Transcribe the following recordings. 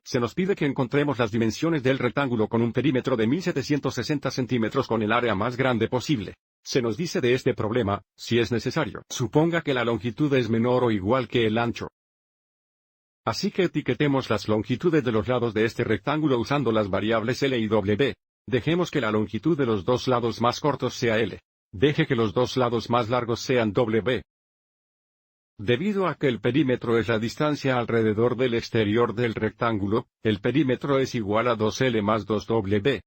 Se nos pide que encontremos las dimensiones del rectángulo con un perímetro de 1760 centímetros con el área más grande posible. Se nos dice de este problema, si es necesario, suponga que la longitud es menor o igual que el ancho. Así que etiquetemos las longitudes de los lados de este rectángulo usando las variables L y W. Dejemos que la longitud de los dos lados más cortos sea L. Deje que los dos lados más largos sean W. Debido a que el perímetro es la distancia alrededor del exterior del rectángulo, el perímetro es igual a 2L más 2W.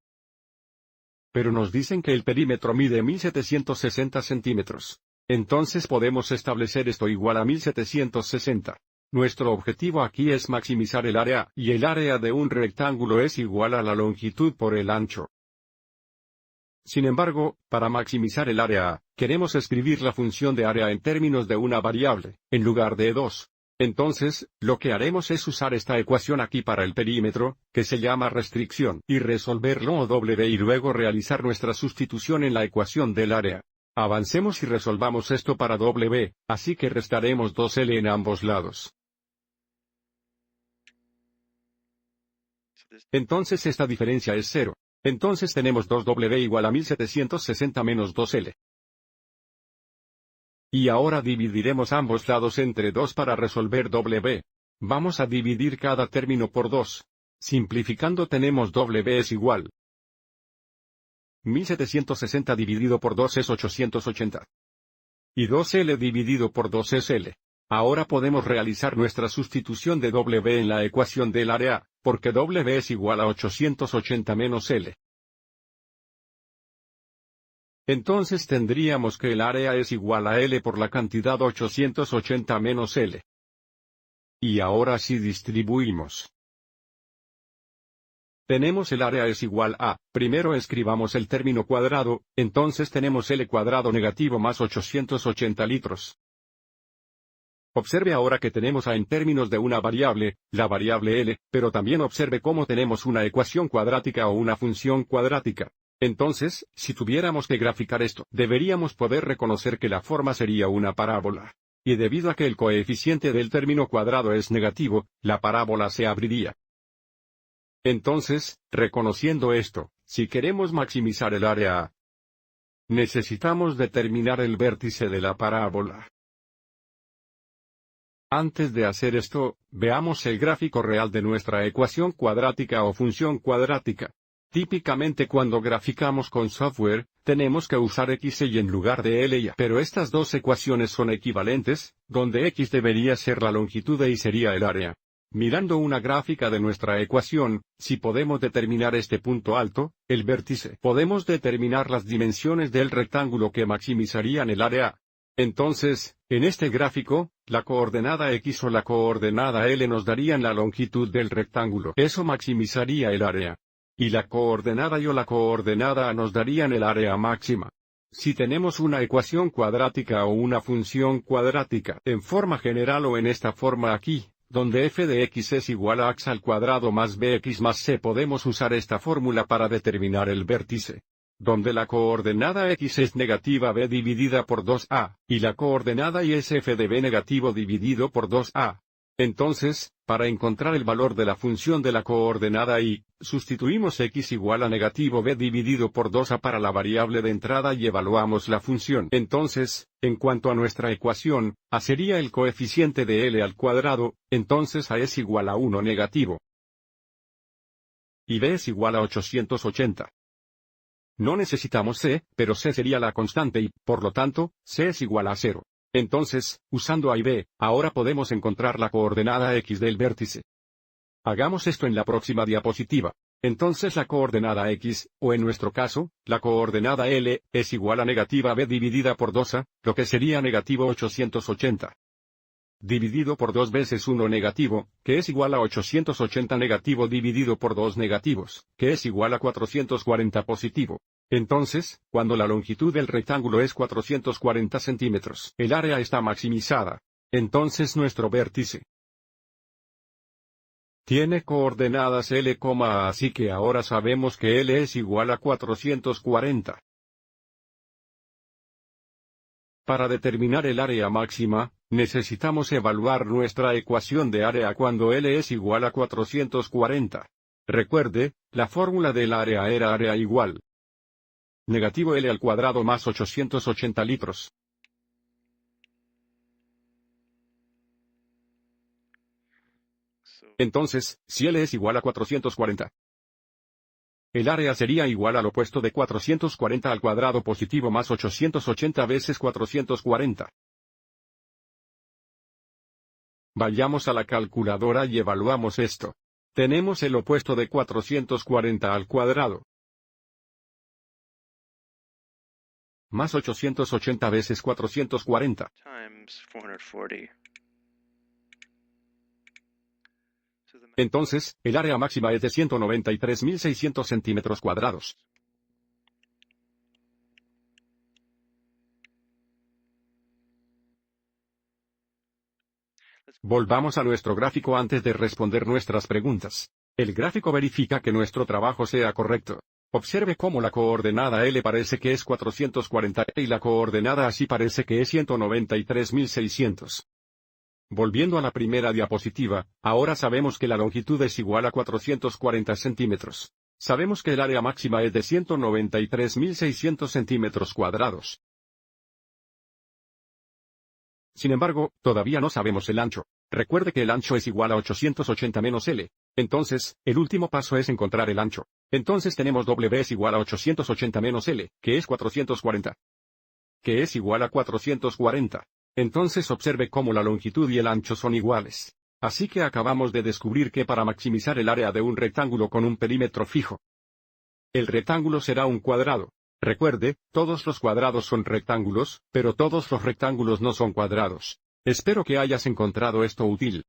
Pero nos dicen que el perímetro mide 1760 centímetros. Entonces podemos establecer esto igual a 1760. Nuestro objetivo aquí es maximizar el área, y el área de un rectángulo es igual a la longitud por el ancho. Sin embargo, para maximizar el área, queremos escribir la función de área en términos de una variable, en lugar de dos. Entonces, lo que haremos es usar esta ecuación aquí para el perímetro, que se llama restricción, y resolverlo o W y luego realizar nuestra sustitución en la ecuación del área. Avancemos y resolvamos esto para W, así que restaremos 2L en ambos lados. Entonces esta diferencia es 0. Entonces tenemos 2W igual a 1760 menos 2L. Y ahora dividiremos ambos lados entre 2 para resolver W. Vamos a dividir cada término por 2. Simplificando tenemos W es igual. 1760 dividido por 2 es 880. Y 2L dividido por 2 es L. Ahora podemos realizar nuestra sustitución de W en la ecuación del área, porque W es igual a 880 menos L. Entonces tendríamos que el área es igual a L por la cantidad 880 menos L. Y ahora sí distribuimos. Tenemos el área es igual a, primero escribamos el término cuadrado, entonces tenemos L cuadrado negativo más 880 litros. Observe ahora que tenemos A en términos de una variable, la variable L, pero también observe cómo tenemos una ecuación cuadrática o una función cuadrática. Entonces, si tuviéramos que graficar esto, deberíamos poder reconocer que la forma sería una parábola. Y debido a que el coeficiente del término cuadrado es negativo, la parábola se abriría. Entonces, reconociendo esto, si queremos maximizar el área, necesitamos determinar el vértice de la parábola. Antes de hacer esto, veamos el gráfico real de nuestra ecuación cuadrática o función cuadrática. Típicamente cuando graficamos con software, tenemos que usar X y en lugar de L y A. Pero estas dos ecuaciones son equivalentes, donde X debería ser la longitud y sería el área. Mirando una gráfica de nuestra ecuación, si podemos determinar este punto alto, el vértice, podemos determinar las dimensiones del rectángulo que maximizarían el área. Entonces, en este gráfico, la coordenada X o la coordenada L nos darían la longitud del rectángulo. Eso maximizaría el área. Y la coordenada Y o la coordenada A nos darían el área máxima. Si tenemos una ecuación cuadrática o una función cuadrática en forma general o en esta forma aquí, donde f de x es igual a x al cuadrado más bx más c, podemos usar esta fórmula para determinar el vértice. Donde la coordenada x es negativa b dividida por 2a, y la coordenada y es f de b negativo dividido por 2a. Entonces, para encontrar el valor de la función de la coordenada y, sustituimos x igual a negativo b dividido por 2a para la variable de entrada y evaluamos la función. Entonces, en cuanto a nuestra ecuación, a sería el coeficiente de L al cuadrado, entonces a es igual a 1 negativo. Y b es igual a 880. No necesitamos c, pero c sería la constante y, por lo tanto, c es igual a 0. Entonces, usando A y B, ahora podemos encontrar la coordenada X del vértice. Hagamos esto en la próxima diapositiva. Entonces la coordenada X, o en nuestro caso, la coordenada L, es igual a negativa b dividida por 2a, lo que sería negativo 880. Dividido por 2 veces 1 negativo, que es igual a 880 negativo dividido por 2 negativos, que es igual a 440 positivo. Entonces, cuando la longitud del rectángulo es 440 centímetros, el área está maximizada. Entonces nuestro vértice tiene coordenadas L, A, así que ahora sabemos que L es igual a 440. Para determinar el área máxima, necesitamos evaluar nuestra ecuación de área cuando L es igual a 440. Recuerde, la fórmula del área era área igual negativo L al cuadrado más 880 litros. Entonces, si L es igual a 440, el área sería igual al opuesto de 440 al cuadrado positivo más 880 veces 440. Vayamos a la calculadora y evaluamos esto. Tenemos el opuesto de 440 al cuadrado más 880 veces 440. Entonces, el área máxima es de 193.600 centímetros cuadrados. Volvamos a nuestro gráfico antes de responder nuestras preguntas. El gráfico verifica que nuestro trabajo sea correcto. Observe cómo la coordenada L parece que es 440 y la coordenada así parece que es 193.600. Volviendo a la primera diapositiva, ahora sabemos que la longitud es igual a 440 centímetros. Sabemos que el área máxima es de 193.600 centímetros cuadrados. Sin embargo, todavía no sabemos el ancho. Recuerde que el ancho es igual a 880 menos L. Entonces, el último paso es encontrar el ancho. Entonces tenemos W es igual a 880 menos L, que es 440. Que es igual a 440. Entonces observe cómo la longitud y el ancho son iguales. Así que acabamos de descubrir que para maximizar el área de un rectángulo con un perímetro fijo, el rectángulo será un cuadrado. Recuerde, todos los cuadrados son rectángulos, pero todos los rectángulos no son cuadrados. Espero que hayas encontrado esto útil.